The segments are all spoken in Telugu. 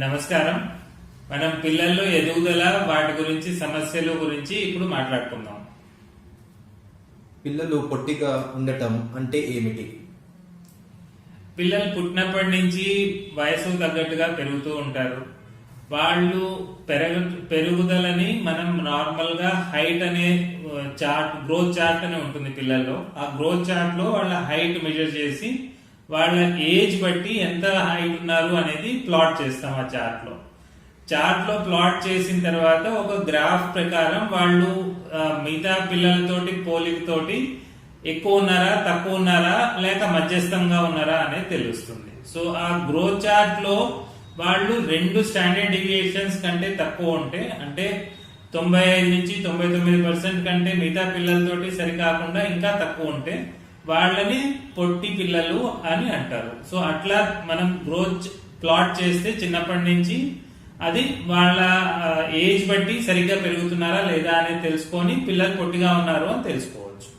నమస్కారం. మనం పిల్లల్లో ఎదుగుదల వాటి గురించి సమస్యల గురించి ఇప్పుడు మాట్లాడుకుందాం. పిల్లలు పొట్టిగా ఉండటం అంటే ఏమిటి? పిల్లలు పుట్టినప్పటి నుంచి వయసు తగ్గట్టుగా పెరుగుతూ ఉంటారు. వాళ్ళు పెరుగుదలని మనం నార్మల్ గా హైట్ అనే చార్ట్, గ్రోత్ చార్ట్ అని ఉంటుంది పిల్లల్లో. ఆ గ్రోత్ చార్ట్ లో వాళ్ళ హైట్ మెజర్ చేసి వాళ్ళ ఏజ్ బట్టి ఎంత హైట్ ఉన్నారు అనేది ప్లాట్ చేస్తాం. ఆ చార్ట్ లో ప్లాట్ చేసిన తర్వాత ఒక గ్రాఫ్ ప్రకారం వాళ్ళు మిగతా పిల్లలతోటి పోలికతోటి ఎక్కువ ఉన్నారా, తక్కువ ఉన్నారా, లేక మధ్యస్థంగా ఉన్నారా అనేది తెలుస్తుంది. సో ఆ గ్రోత్ చార్ట్ లో వాళ్ళు 2 స్టాండర్డ్ డివియేషన్స్ కంటే తక్కువ ఉంటే, అంటే 95 నుంచి 99% కంటే మిగతా పిల్లలతోటి సరికాకుండా ఇంకా తక్కువ ఉంటే వాళ్ళని పొట్టి పిల్లలు అని అంటారు. సో అట్లా మనం గ్రోత్ ప్లాట్ చేస్తే చిన్నప్పటి నుంచి అది వాళ్ళ ఏజ్ బట్టి సరిగ్గా పెరుగుతున్నారా లేదా అనేది తెలుసుకొని పిల్లలు పొట్టిగా ఉన్నారు అని తెలుసుకోవచ్చు.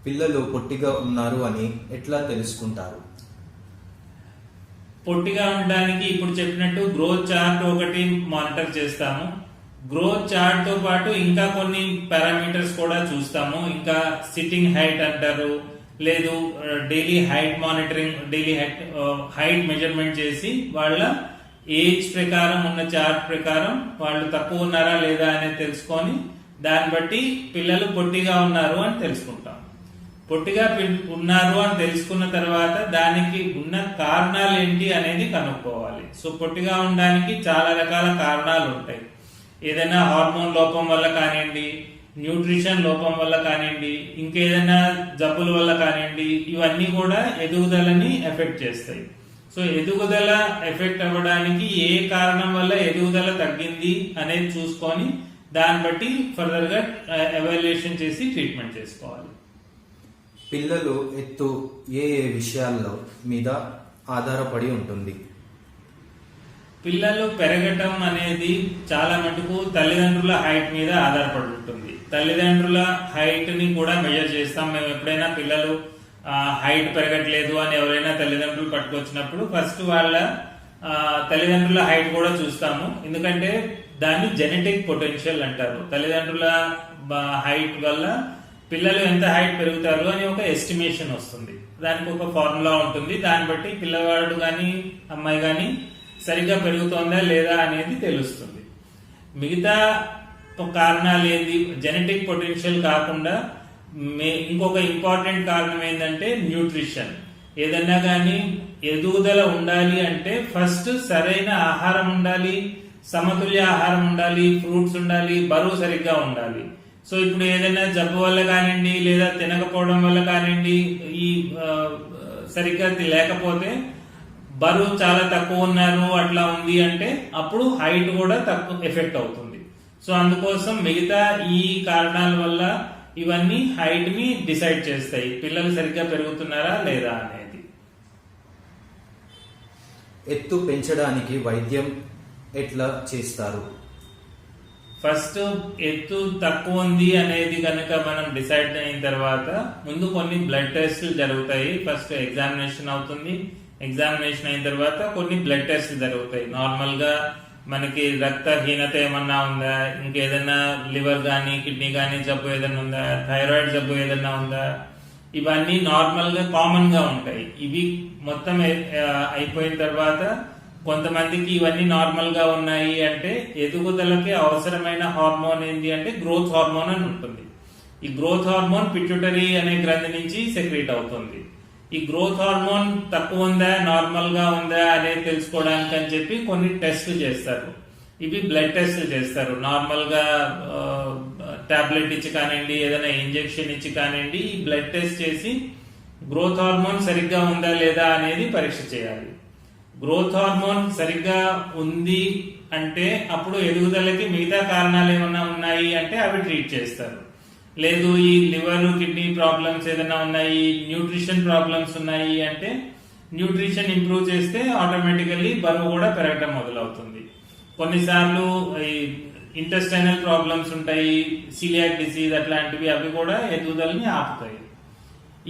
పిల్లలు పొట్టిగా ఉన్నారు అని ఎట్లా తెలుసుకుంటారు? పొట్టిగా ఉండడానికి ఇప్పుడు చెప్పినట్టు గ్రోత్ చార్ట్ ఒకటి మానిటర్ చేస్తాము. గ్రోత్ చార్ట్ తో పాటు ఇంకా కొన్ని పారామీటర్స్ కూడా చూస్తాము. ఇంకా సిట్టింగ్ హైట్ అంటారు, లేదు daily height monitoring, daily height measurement చేసి వాళ్ళ ఏజ్ ప్రకారం ఉన్న చార్ట్ ప్రకారం వాళ్ళు తక్కువ ఉన్నారా లేదా అనేది తెలుసుకొని దాన్ని బట్టి పిల్లలు పొట్టిగా ఉన్నారు అని తెలుసుకుంటాం. పొట్టిగా ఉన్నారు అని తెలుసుకున్న తర్వాత దానికి ఉన్న కారణాలు ఏంటి అనేది కనుక్కోవాలి. సో పొట్టిగా ఉండడానికి చాలా రకాల కారణాలు ఉంటాయి. ఏదైనా హార్మోన్ లోపం వల్ల కానివ్వండి, న్యూట్రిషన్ లోపం వల్ల కానివ్వండి, ఇంకేదైనా జబ్బుల వల్ల కానివ్వండి, ఇవన్నీ కూడా ఎదుగుదలని ఎఫెక్ట్ చేస్తాయి. సో ఎదుగుదల ఎఫెక్ట్ అవ్వడానికి ఏ కారణం వల్ల ఎదుగుదల తగ్గింది అనేది చూసుకొని దాన్ని బట్టి ఫర్దర్ గా ఎవాల్యుయేషన్ చేసి ట్రీట్మెంట్ చేసుకోవాలి. పిల్లలు ఎత్తు ఏ విషయాల్లో మీద ఆధారపడి ఉంటుంది? పిల్లలు పెరగటం అనేది చాలా మటుకు తల్లిదండ్రుల హైట్ మీద ఆధారపడి ఉంటుంది. తల్లిదండ్రుల హైట్ ని కూడా మెజర్ చేస్తాం. మేము ఎప్పుడైనా పిల్లలు హైట్ పెరగట్లేదు అని ఎవరైనా తల్లిదండ్రులు పట్టుకొచ్చినప్పుడు ఫస్ట్ వాళ్ళ తల్లిదండ్రుల హైట్ కూడా చూస్తాము. ఎందుకంటే దాన్ని జెనెటిక్ పొటెన్షియల్ అంటారు. తల్లిదండ్రుల హైట్ వల్ల పిల్లలు ఎంత హైట్ పెరుగుతారు అని ఒక ఎస్టిమేషన్ వస్తుంది. దానికి ఒక ఫార్ములా ఉంటుంది. దాన్ని బట్టి పిల్లవాడు గాని అమ్మాయి గాని సరిగ్గా పెరుగుతోందా లేదా అనేది తెలుస్తుంది. మిగతా కారణాలు ఏంది, జెనెటిక్ పొటెన్షియల్ కాకుండా ఇంకొక ఇంపార్టెంట్ కారణం ఏంటంటే న్యూట్రిషన్. ఏదన్నా కానీ ఎదుగుదల ఉండాలి అంటే ఫస్ట్ సరైన ఆహారం ఉండాలి, సమతుల్య ఆహారం ఉండాలి, ఫ్రూట్స్ ఉండాలి, బరువు సరిగ్గా ఉండాలి. సో ఇప్పుడు ఏదైనా జబ్బు వల్ల కానివ్వండి, లేదా తినకపోవడం వల్ల కానివ్వండి, ఈ సరిగ్గా లేకపోతే బరువు చాలా తక్కువ ఉన్నారు అట్లా ఉంది అంటే అప్పుడు హైట్ కూడా తక్కువ ఎఫెక్ట్ అవుతుంది. సో అందుకోసం మిగతా ఈ కారణాల వల్ల ఇవన్నీ హైట్ ని డిసైడ్ చేస్తాయి, పిల్లలు సరిగ్గా పెరుగుతున్నారా లేదా అనేది. ఎత్తు పెంచడానికి వైద్యం ఎట్లా చేస్తారు? ఫస్ట్ ఎత్తు తక్కువ ఉంది అనేది కనుక మనం డిసైడ్ అయిన తర్వాత ముందు కొన్ని బ్లడ్ టెస్ట్లు జరుగుతాయి. ఫస్ట్ ఎగ్జామినేషన్ అవుతుంది. ఎగ్జామినేషన్ అయిన తర్వాత కొన్ని బ్లడ్ టెస్ట్ జరుగుతాయి. నార్మల్ గా మనకి రక్తహీనత ఏమన్నా ఉందా, ఇంకేదైనా లివర్ గానీ కిడ్నీ గానీ జబ్బు ఏదైనా ఉందా, థైరాయిడ్ జబ్బు ఏదైనా ఉందా, ఇవన్నీ నార్మల్ గా కామన్ గా ఉంటాయి. ఇవి మొత్తం అయిపోయిన తర్వాత కొంతమందికి ఇవన్నీ నార్మల్ గా ఉన్నాయి అంటే ఎదుగుదలకి అవసరమైన హార్మోన్ ఏంటి అంటే గ్రోత్ హార్మోన్ అని ఉంటుంది. ఈ గ్రోత్ హార్మోన్ పిట్యూటరీ అనే గ్రంథి నుంచి సెక్రీట్ అవుతుంది. ఈ గ్రోత్ హార్మోన్ తక్కువ ఉందా, నార్మల్ గా ఉందా అనేది తెలుసుకోవడానికి అని చెప్పి కొన్ని టెస్ట్లు చేస్తారు. ఇవి బ్లడ్ టెస్ట్లు చేస్తారు. నార్మల్ గా టాబ్లెట్ ఇచ్చి కానివ్వండి, ఏదైనా ఇంజెక్షన్ ఇచ్చి కానివ్వండి, ఈ బ్లడ్ టెస్ట్ చేసి గ్రోత్ హార్మోన్ సరిగ్గా ఉందా లేదా అనేది పరీక్ష చేయాలి. గ్రోత్ హార్మోన్ సరిగ్గా ఉంది అంటే అప్పుడు ఎదుగుదలకి మిగతా కారణాలు ఏమన్నా ఉన్నాయి అంటే అవి ట్రీట్ చేస్తారు. లేదు ఈ లివర్ కిడ్నీ ప్రాబ్లమ్స్ ఏదైనా ఉన్నాయి, న్యూట్రిషన్ ప్రాబ్లమ్స్ ఉన్నాయి అంటే న్యూట్రిషన్ ఇంప్రూవ్ చేస్తే ఆటోమేటికల్లీ బరువు కూడా పెరగడం మొదలవుతుంది. కొన్నిసార్లు ఈ ఇంటెస్టైనల్ ప్రాబ్లమ్స్ ఉంటాయి, సిలియాక్ డిసీజ్ అట్లాంటివి, అవి కూడా ఎదుగుదలని ఆపుతాయి.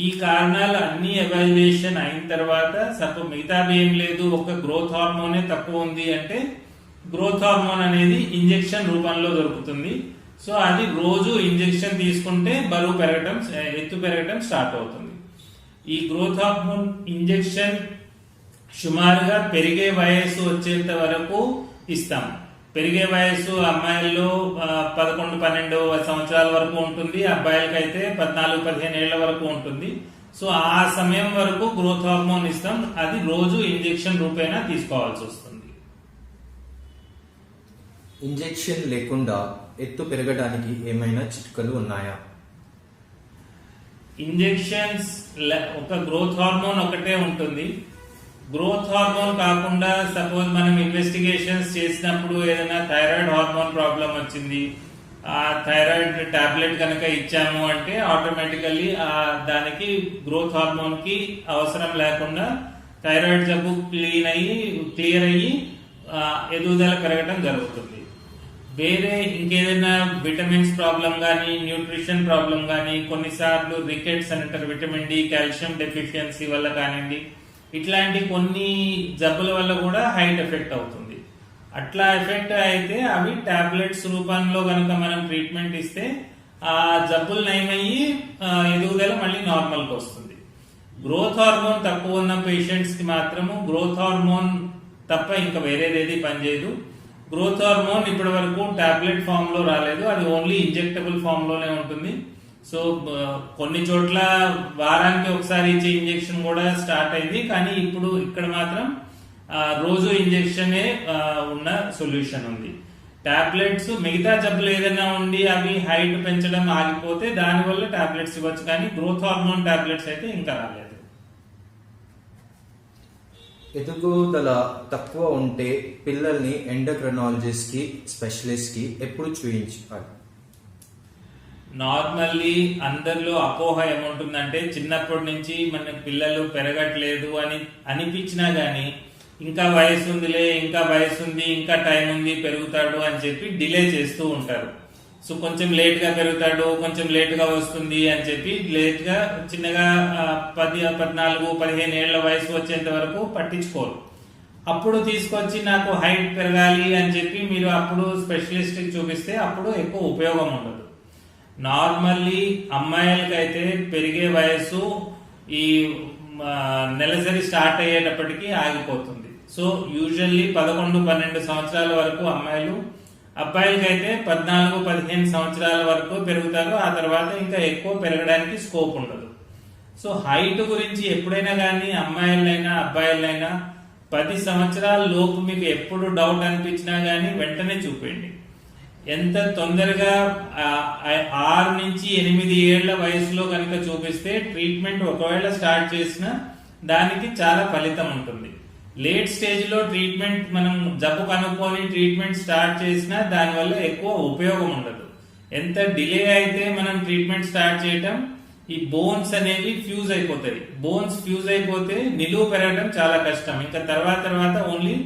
ఈ కారణాలు అన్ని ఎవాల్యుయేషన్ అయిన తర్వాత సపోజ్ మిగతావి ఏం లేదు, ఒక గ్రోత్ హార్మోనే తక్కువ ఉంది అంటే గ్రోత్ హార్మోన్ అనేది ఇంజెక్షన్ రూపంలో దొరుకుతుంది. సో అది రోజు ఇంజెక్షన్ తీసుకుంటే బరువు పెరగటం, ఎత్తు పెరగటం స్టార్ట్ అవుతుంది. ఈ గ్రోత్ హార్మోన్ ఇంజెక్షన్ సుమారుగా పెరిగే వయస్సు వచ్చేంత వరకు ఇస్తాం. పెరిగే వయస్సు అమ్మాయిల్లో 11-12 సంవత్సరాల వరకు ఉంటుంది, అబ్బాయిలకైతే 14-15 ఏళ్ల వరకు ఉంటుంది. సో ఆ సమయం వరకు గ్రోత్ హార్మోన్ ఇస్తాం. అది రోజు ఇంజెక్షన్ రూపేణా తీసుకోవాల్సి వస్తుంది. ఇంజెక్షన్ లేకుండా ఎత్తు పెరగడానికి ఏమైనా చిట్కలు ఉన్నాయా? ఇంజెక్షన్స్ ఒక గ్రోత్ హార్మోన్ ఒకటే ఉంటుంది. గ్రోత్ హార్మోన్ కాకుండా సపోజ్ మనం ఇన్వెస్టిగేషన్స్ చేసినప్పుడు ఏదైనా థైరాయిడ్ హార్మోన్ ప్రాబ్లం వచ్చింది, ఆ థైరాయిడ్ టాబ్లెట్ కనుక ఇచ్చాము అంటే ఆటోమేటికల్లీ దానికి గ్రోత్ హార్మోన్ కి అవసరం లేకుండా థైరాయిడ్ జబ్బు క్లియర్ అయ్యి ఎదుగుదల పెరగడం జరుగుతుంది. వేరే ఇంకేదైనా విటమిన్స్ ప్రాబ్లం కానీ, న్యూట్రిషన్ ప్రాబ్లం కానీ, కొన్నిసార్లు రికెట్స్ అని అంటారు, విటమిన్ డి, కాల్షియం డెఫిషియన్సీ వల్ల కానివ్వండి, ఇట్లాంటి కొన్ని జబ్బుల వల్ల కూడా హైట్ ఎఫెక్ట్ అవుతుంది. అట్లా ఎఫెక్ట్ అయితే అవి టాబ్లెట్స్ రూపంలో కనుక మనం ట్రీట్మెంట్ ఇస్తే ఆ జబ్బులు నయమయ్యి ఎదుగుదల మళ్ళీ నార్మల్కి వస్తుంది. గ్రోత్ హార్మోన్ తక్కువ ఉన్న పేషెంట్స్ కి మాత్రము గ్రోత్ హార్మోన్ తప్ప ఇంకా వేరేదేది పనిచేయదు. గ్రోత్ హార్మోన్ ఇప్పటి వరకు టాబ్లెట్ ఫామ్ లో రాలేదు, అది ఓన్లీ ఇంజెక్టబుల్ ఫామ్ లోనే ఉంటుంది. సో కొన్ని చోట్ల వారానికి ఒకసారి ఇచ్చే ఇంజెక్షన్ కూడా స్టార్ట్ అయింది, కానీ ఇప్పుడు ఇక్కడ మాత్రం రోజు ఇంజెక్షనే ఉన్న సొల్యూషన్ ఉంది. టాబ్లెట్స్ మిగతా జబ్బులు ఏదైనా ఉండి అవి హైట్ పెంచడం ఆగిపోతే దానివల్ల టాబ్లెట్స్ ఇవ్వచ్చు, కానీ గ్రోత్ హార్మోన్ టాబ్లెట్స్ అయితే ఇంకా రాలేదు. ఎదుగుదల తక్కువ ఉంటే పిల్లల్ని ఎండోక్రైనాలజిస్ట్ కి, స్పెషలిస్ట్ కి ఎప్పుడు చూయించాలి? నార్మల్లీ అందరిలో అపోహ ఏముంటుందంటే చిన్నప్పటి నుంచి మన పిల్లలు పెరగట్లేదు అని అనిపించినా గానీ ఇంకా వయసు ఉందిలే, ఇంకా వయసు ఉంది, ఇంకా టైం ఉంది, పెరుగుతాడు అని చెప్పి డిలే చేస్తూ ఉంటారు. సో కొంచెం లేట్ గా పెరుగుతాడు, కొంచెం లేట్ గా వస్తుంది అని చెప్పి లేట్ గా చిన్నగా 14-15 ఏళ్ల వయసు వచ్చేంత వరకు పట్టించుకోరు. అప్పుడు తీసుకొచ్చి నాకు హైట్ పెరగాలి అని చెప్పి మీరు అప్పుడు స్పెషలిస్ట్ కి చూపిస్తే అప్పుడు ఎక్కువ ఉపయోగం ఉండదు. నార్మల్లీ అమ్మాయిలకైతే పెరిగే వయసు ఈ నెలసరి స్టార్ట్ అయ్యేటప్పటికి ఆగిపోతుంది. సో యూజువల్లీ 11-12 సంవత్సరాల వరకు అమ్మాయిలు, అబ్బాయిలకైతే 14-15 సంవత్సరాల వరకు పెరుగుతారు. ఆ తర్వాత ఇంకా ఎక్కువ పెరగడానికి స్కోప్ ఉండదు. సో హైట్ గురించి ఎప్పుడైనా కానీ అమ్మాయిలైనా అబ్బాయిలైనా 10 సంవత్సరాల లోపు మీకు ఎప్పుడు డౌట్ అనిపించినా గానీ వెంటనే చూపండి. ఎంత తొందరగా 6 నుంచి 8 ఏళ్ల వయసులో కనుక చూపిస్తే ట్రీట్మెంట్ ఒకవేళ స్టార్ట్ చేసినా దానికి చాలా ఫలితం ఉంటుంది. లేట్ స్టేజ్ లో ట్రీట్మెంట్ మనం జబ్బు కనుక్కొని ట్రీట్మెంట్ స్టార్ట్ చేసినా దానివల్ల ఎక్కువ ఉపయోగం ఉండదు. ఎంత డిలే అయితే మనం ట్రీట్మెంట్ స్టార్ట్ చేయటం, ఈ బోన్స్ అనేవి ఫ్యూజ్ అయిపోతాయి. బోన్స్ ఫ్యూజ్ అయిపోతే నిలువు పెరగడం చాలా కష్టం. ఇంకా తర్వాత ఓన్లీ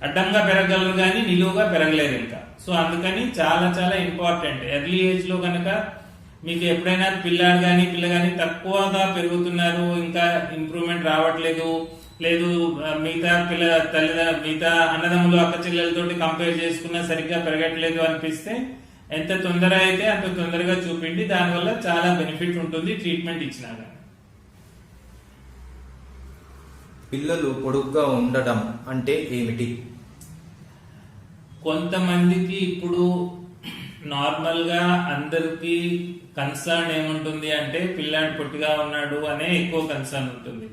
అడ్డంగా పెరగలరు కానీ నిలువుగా పెరగలేరు ఇంకా. సో అందుకని చాలా చాలా ఇంపార్టెంట్. ఎర్లీ ఏజ్ లో కనుక మీకు ఎప్పుడైనా పిల్లాడు కానీ పిల్ల కానీ తక్కువగా పెరుగుతున్నారు, ఇంకా ఇంప్రూవ్మెంట్ రావట్లేదు, లేదు మిగతా మిగతా అన్నదమ్ములు అక్క చెల్లెలతోటి కంపేర్ చేసుకున్నా సరిగ్గా పెరగట్లేదు అనిపిస్తే ఎంత తొందర అయితే అంత తొందరగా చూపిండి. దానివల్ల చాలా బెనిఫిట్ ఉంటుంది ట్రీట్మెంట్ ఇచ్చినా కానీ. పిల్లలు పొడుగ్గా ఉండడం అంటే ఏమిటి? కొంతమందికి ఇప్పుడు నార్మల్ గా అందరికి కన్సర్న్ ఏముంటుంది అంటే పిల్లాడు పొట్టిగా ఉన్నాడు అనే ఎక్కువ కన్సర్న్ ఉంటుంది.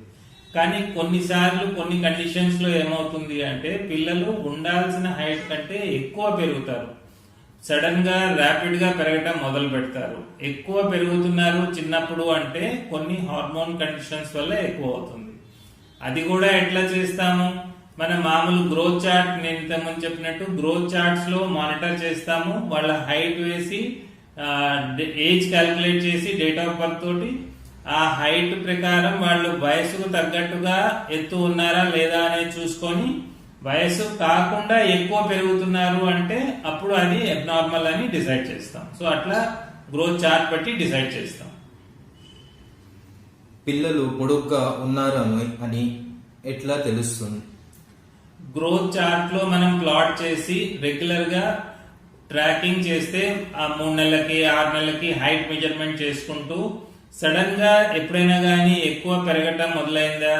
కానీ కొన్నిసార్లు కొన్ని కండిషన్స్ లో ఏమవుతుంది అంటే పిల్లలు ఉండాల్సిన హైట్ కంటే ఎక్కువ పెరుగుతారు. సడన్ గా ర్యాపిడ్ గా పెరగటం మొదలు పెడతారు. ఎక్కువ పెరుగుతున్నారు చిన్నప్పుడు అంటే కొన్ని హార్మోన్ కండిషన్స్ వల్ల ఎక్కువ అవుతుంది. అది కూడా ఎట్లా చేస్తాము? మన మామూలు గ్రోత్ చార్ట్, నేను ఇంతకుముందు చెప్పినట్టు గ్రోత్ చార్ట్స్ లో మానిటర్ చేస్తాము. వాళ్ళ హైట్ వేసి ఏజ్ క్యాలిక్యులేట్ చేసి డేట్ ఆఫ్ బర్త్ తోటి ఆ హైట్ ప్రకారం వాళ్ళు వయసుకు తగ్గట్టుగా ఎత్తు ఉన్నారా లేదా అనేది చూసుకొని వయసు కాకుండా ఎక్కువ పెరుగుతున్నారు అంటే అప్పుడు అది అబ్నార్మల్ అని డిసైడ్ చేస్తాం. సో అట్లా గ్రోత్ చార్ట్ బట్టి డిసైడ్ చేస్తాం. పిల్లలు పొడుగ్గా ఉన్నారు అని ఎట్లా తెలుస్తుంది? గ్రోత్ చార్ట్ లో మనం ప్లాట్ చేసి రెగ్యులర్ గా ట్రాకింగ్ చేస్తే ఆ 3 నెలలకి 6 నెలలకి హైట్ మెజర్మెంట్ చేసుకుంటూ సడన్ గా ఎప్పుడైనా గానీ ఎక్కువ పెరగటం మొదలైందా,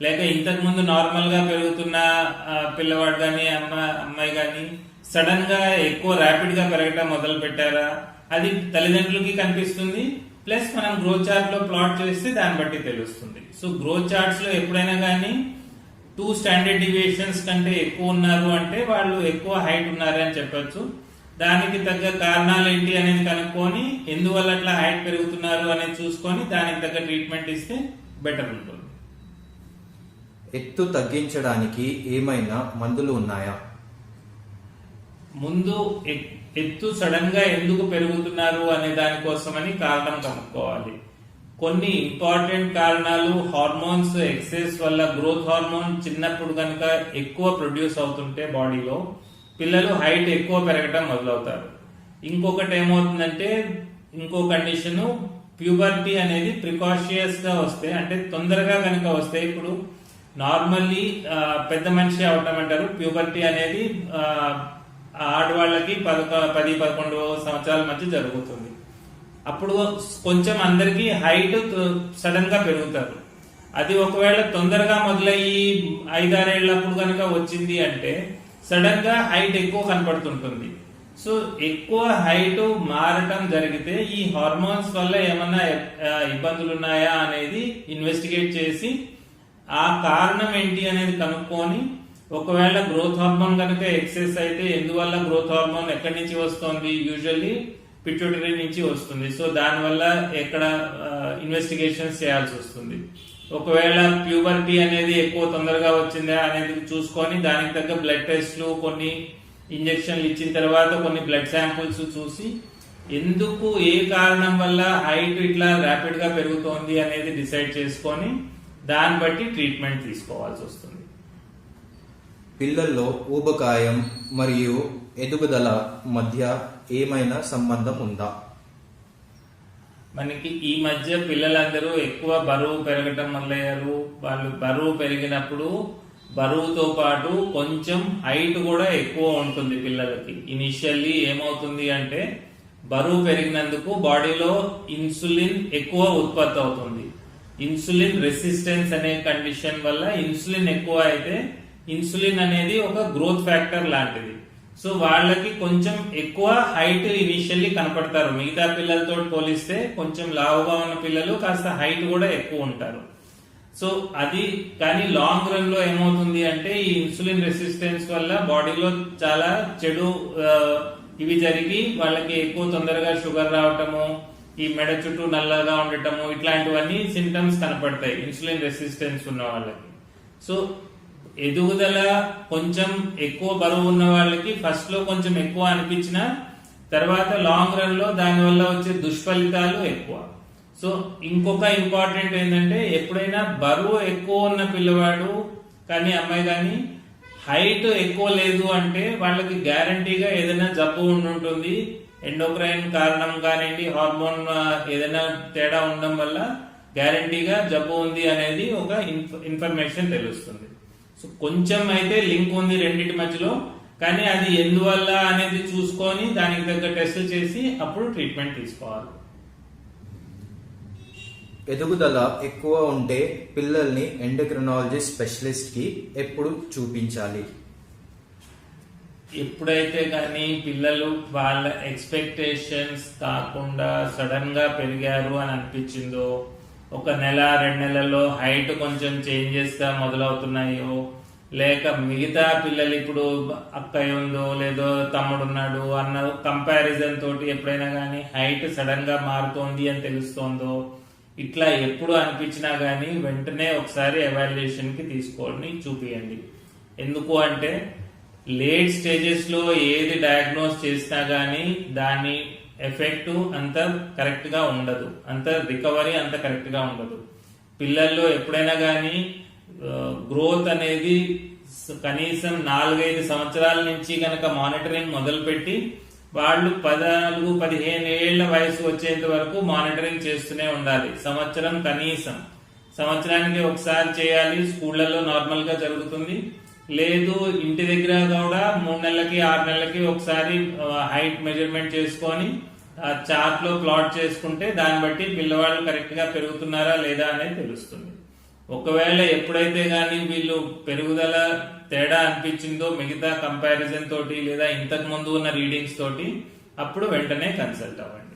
లేక ఇంతకు ముందు నార్మల్ గా పెరుగుతున్న పిల్లవాడు గాని అమ్మాయి గాని సడన్ గా ఎక్కువ ర్యాపిడ్ గా పెరగటం మొదలు పెట్టారా, అది తల్లిదండ్రులకి కనిపిస్తుంది. ప్లస్ మనం గ్రోత్ చార్ట్ లో ప్లాట్ చేస్తే దాన్ని బట్టి తెలుస్తుంది. సో గ్రోత్ చార్ట్స్ లో ఎప్పుడైనా గానీ 2 స్టాండర్డ్ డివియేషన్స్ కంటే ఎక్కువ ఉన్నారు అంటే వాళ్ళు ఎక్కువ హైట్ ఉన్నారు అని చెప్పొచ్చు. దానికి తగ్గ కారణాలు ఏంటి అనేది కనుక్కొని ఎందువల్ల అట్లా హైట్ పెరుగుతున్నారు అనేది చూసుకొని దానికి తగ్గ ట్రీట్మెంట్ ఇస్తే బెటర్ ఉంటుంది. ఎత్తు తగ్గించడానికి ఏమైనా మందులు ఉన్నాయా? ముందు ఎత్తు సడన్ గా ఎందుకు పెరుగుతున్నారు అనే దానికోసమని కారణం కనుక్కోవాలి. కొన్ని ఇంపార్టెంట్ కారణాలు హార్మోన్స్ ఎక్సెస్ వల్ల, గ్రోత్ హార్మోన్ చిన్నప్పుడు కనుక ఎక్కువ ప్రొడ్యూస్ అవుతుంటే బాడీలో పిల్లలు హైట్ ఎక్కువ పెరగటం మొదలవుతారు. ఇంకొకటి ఏమవుతుందంటే ఇంకో కండిషన్ ప్యూబర్టీ అనేది ప్రికాషియస్ గా వస్తే, అంటే తొందరగా కనుక వస్తే, ఇప్పుడు నార్మల్లీ పెద్ద మనిషి అవటం అంటారు. ప్యూబర్టీ అనేది ఆడవాళ్ళకి 10-11 సంవత్సరాల మధ్య జరుగుతుంది. అప్పుడు కొంచెం అందరికి హైట్ సడన్ గా పెరుగుతారు. అది ఒకవేళ తొందరగా మొదలయ్యి 5-6 ఏళ్లప్పుడు కనుక వచ్చింది అంటే సడన్ గా హైట్ ఎక్కువ కనపడుతుంటుంది. సో ఎక్కువ హైట్ మారటం జరిగితే ఈ హార్మోన్స్ వల్ల ఏమన్నా ఇబ్బందులు ఉన్నాయా అనేది ఇన్వెస్టిగేట్ చేసి ఆ కారణం ఏంటి అనేది కనుక్కొని, ఒకవేళ గ్రోత్ హార్మోన్ కనుక ఎక్సెస్ అయితే ఎందువల్ల గ్రోత్ హార్మోన్ ఎక్కడి నుంచి వస్తుంది, యూజువల్లీ పిట్యూటరీ నుంచి వస్తుంది. సో దానివల్ల ఎక్కడ ఇన్వెస్టిగేషన్స్ చేయాల్సి వస్తుంది. ఒకవేళ ప్యూబర్టీ అనేది ఎక్కువ తొందరగా వచ్చిందా అనేది చూసుకొని దానికి తగ్గ బ్లడ్ టెస్ట్లు, కొన్ని ఇంజెక్షన్లు ఇచ్చిన తర్వాత కొన్ని బ్లడ్ శాంపుల్స్ చూసి ఎందుకు ఏ కారణం వల్ల హైట్ ఇట్లా ర్యాపిడ్ గా పెరుగుతోంది అనేది డిసైడ్ చేసుకొని దాన్ని బట్టి ట్రీట్మెంట్ తీసుకోవాల్సి వస్తుంది. పిల్లల్లో ఊబకాయం మరియు ఎదుగుదల మధ్య ఏమైనా సంబంధం ఉందా? మనకి ఈ మధ్య పిల్లలందరూ ఎక్కువ బరువు పెరగటం మొదలయ్యారు. వాళ్ళు బరువు పెరిగినప్పుడు బరువుతో పాటు కొంచెం హైట్ కూడా ఎక్కువ ఉంటుంది పిల్లలకి. ఇనిషియల్లీ ఏమవుతుంది అంటే బరువు పెరిగినందుకు బాడీలో ఇన్సులిన్ ఎక్కువ ఉత్పత్తి అవుతుంది. ఇన్సులిన్ రెసిస్టెన్స్ అనే కండిషన్ వల్ల ఇన్సులిన్ ఎక్కువ అయితే, ఇన్సులిన్ అనేది ఒక గ్రోత్ ఫ్యాక్టర్ లాంటిది. సో వాళ్ళకి కొంచెం ఎక్కువ హైట్ ఇనిషియల్లీ కనపడతారు. మిగతా పిల్లలతో పోలిస్తే కొంచెం లావుగా ఉన్న పిల్లలు కాస్త హైట్ కూడా ఎక్కువ ఉంటారు. సో అది కానీ లాంగ్ రన్ లో ఏమవుతుంది అంటే ఈ ఇన్సులిన్ రెసిస్టెన్స్ వల్ల బాడీలో చాలా చెడు ఇవి జరిగి వాళ్ళకి ఎక్కువ తొందరగా షుగర్ రావటము, ఈ మెడ చుట్టూ నల్లగా ఉండటము, ఇట్లాంటివన్నీ సింటమ్స్ కనపడతాయి ఇన్సులిన్ రెసిస్టెన్స్ ఉన్న వాళ్ళకి. సో ఎదుగుదల కొంచెం ఎక్కువ బరువు ఉన్న వాళ్ళకి ఫస్ట్ లో కొంచెం ఎక్కువ అనిపించిన తర్వాత లాంగ్ రన్ లో దానివల్ల వచ్చే దుష్ఫలితాలు ఎక్కువ. సో ఇంకొక ఇంపార్టెంట్ ఏంటంటే ఎప్పుడైనా బరువు ఎక్కువ ఉన్న పిల్లవాడు కానీ అమ్మాయి కానీ హైట్ ఎక్కువ లేదు అంటే వాళ్ళకి గ్యారంటీగా ఏదైనా జబ్బు ఉండుంటుంది. ఎండోక్రైన్ కారణం కానివ్వండి, హార్మోన్ ఏదైనా తేడా ఉండడం వల్ల గ్యారంటీగా జబ్బు ఉంది అనేది ఒక ఇన్ఫర్మేషన్ తెలుస్తుంది. సో కొంచెం అయితే లింక్ ఉంది రెండింటి మధ్యలో, కానీ అది ఎందువల్ల అనేది చూసుకొని దానికి తగ్గ టెస్ట్ చేసి అప్పుడు ట్రీట్మెంట్ తీసుకోవాలి. ఎదుగుదల ఎక్కువ ఉంటే పిల్లల్ని ఎండోక్రినాలజీ స్పెషలిస్ట్ కి ఎప్పుడు చూపించాలి? ఎప్పుడైతే కానీ పిల్లలు వాళ్ళ ఎక్స్పెక్టేషన్స్ కాకుండా సడన్ గా పెరిగారు అని అనిపించిందో, ఒక నెల 2 నెలల్లో హైట్ కొంచెం చేంజెస్ గా మొదలవుతున్నాయో, లేక మిగతా పిల్లలు ఇప్పుడు అక్కయ్య ఉందో లేదో తమ్ముడు ఉన్నాడు అన్న కంపారిజన్ తోటి ఎప్పుడైనా కానీ హైట్ సడన్ గా మారుతోంది అని తెలుస్తోందో, ఇట్లా ఎప్పుడు అనిపించినా గానీ వెంటనే ఒకసారి ఎవాల్యుయేషన్ కి తీసుకొని చూపియండి. ఎందుకు అంటే లేట్ స్టేజెస్ లో ఏది డయాగ్నోస్ చేసినా గానీ దాని ఎఫెక్ట్ అంత కరెక్ట్ గా ఉండదు, అంత రికవరీ అంత కరెక్ట్ గా ఉండదు. పిల్లల్లో ఎప్పుడైనా గానీ గ్రోత్ అనేది కనీసం 4-5 సంవత్సరాల నుంచి కనుక మానిటరింగ్ మొదలుపెట్టి వాళ్ళు 14-15 ఏళ్ల వయసు వచ్చేంత వరకు మానిటరింగ్ చేస్తూనే ఉండాలి. సంవత్సరం కనీసం సంవత్సరానికి ఒకసారి చేయాలి, స్కూళ్లలో నార్మల్ గా జరుగుతుంది. లేదు ఇంటి దగ్గర కూడా 3 నెలలకి 6 నెలలకి ఒకసారి హైట్ మెజర్మెంట్ చేసుకొని చార్ట్ లో ప్లాట్ చేసుకుంటే దాన్ని బట్టి పిల్లవాళ్ళు కరెక్ట్ గా పెరుగుతున్నారా లేదా అనేది తెలుస్తుంది. ఒకవేళ ఎప్పుడైతే గానీ వీళ్ళు పెరుగుదల తేడా అనిపించిందో మిగతా కంపారిజన్ తోటి లేదా ఇంతకు ముందు ఉన్న రీడింగ్స్ తోటి, అప్పుడు వెంటనే కన్సల్ట్ అవ్వండి.